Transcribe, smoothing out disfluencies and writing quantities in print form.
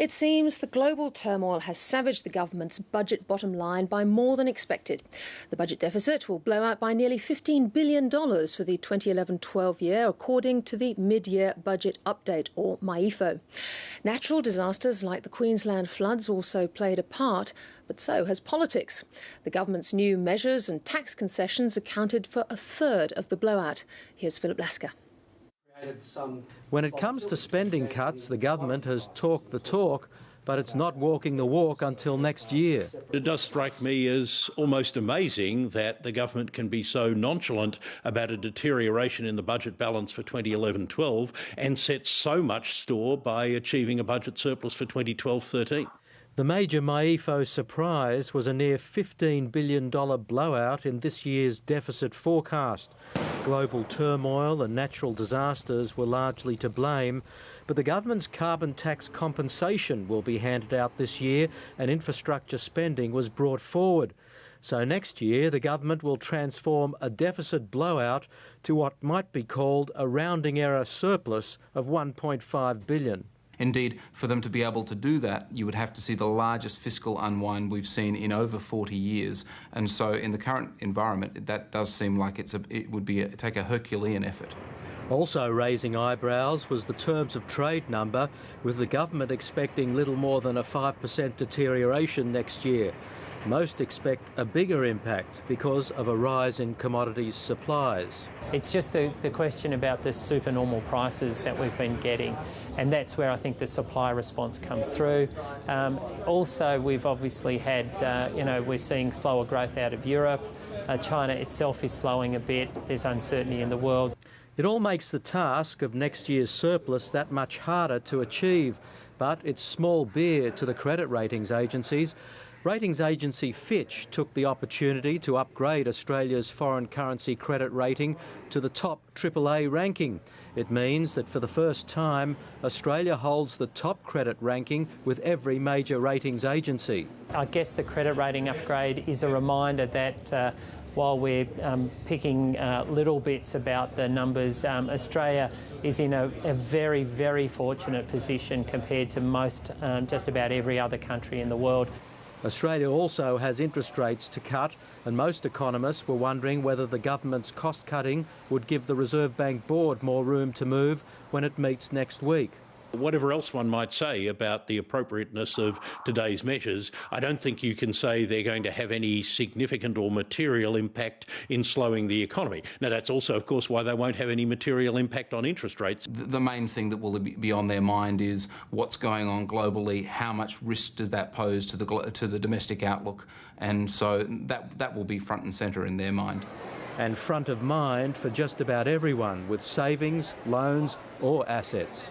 It seems the global turmoil has savaged the government's budget bottom line by more than expected. The budget deficit will blow out by nearly $15 billion for the 2011-12 year, according to the mid-year budget update, or MYEFO. Natural disasters like the Queensland floods also played a part, but so has politics. The government's new measures and tax concessions accounted for a third of the blowout. Here's Philip Lasker. When it comes to spending cuts, the government has talked the talk, but it's not walking the walk until next year. It does strike me as almost amazing that the government can be so nonchalant about a deterioration in the budget balance for 2011-12 and set so much store by achieving a budget surplus for 2012-13. The major MYEFO surprise was a near $15 billion blowout in this year's deficit forecast. Global turmoil and natural disasters were largely to blame, but the government's carbon tax compensation will be handed out this year and infrastructure spending was brought forward. So next year the government will transform a deficit blowout to what might be called a rounding error surplus of $1.5 billion. Indeed, for them to be able to do that, you would have to see the largest fiscal unwind we've seen in over 40 years. And so in the current environment, that does seem like it would take a Herculean effort. Also raising eyebrows was the terms of trade number, with the government expecting little more than a 5% deterioration next year. Most expect a bigger impact because of a rise in commodities supplies. It's just the question about the supernormal prices that we've been getting, and that's where I think the supply response comes through. Also, we've obviously had, we're seeing slower growth out of Europe. China itself is slowing a bit. There's uncertainty in the world. It all makes the task of next year's surplus that much harder to achieve, but it's small beer to the credit ratings agencies. Ratings agency Fitch took the opportunity to upgrade Australia's foreign currency credit rating to the top AAA ranking. It means that for the first time, Australia holds the top credit ranking with every major ratings agency. I guess the credit rating upgrade is a reminder that while we're picking little bits about the numbers, Australia is in a very, very fortunate position compared to most, just about every other country in the world. Australia also has interest rates to cut, and most economists were wondering whether the government's cost cutting would give the Reserve Bank Board more room to move when it meets next week. Whatever else one might say about the appropriateness of today's measures, I don't think you can say they're going to have any significant or material impact in slowing the economy. Now, that's also, of course, why they won't have any material impact on interest rates. The main thing that will be on their mind is what's going on globally, how much risk does that pose to the domestic outlook, and so that will be front and centre in their mind. And front of mind for just about everyone with savings, loans or assets.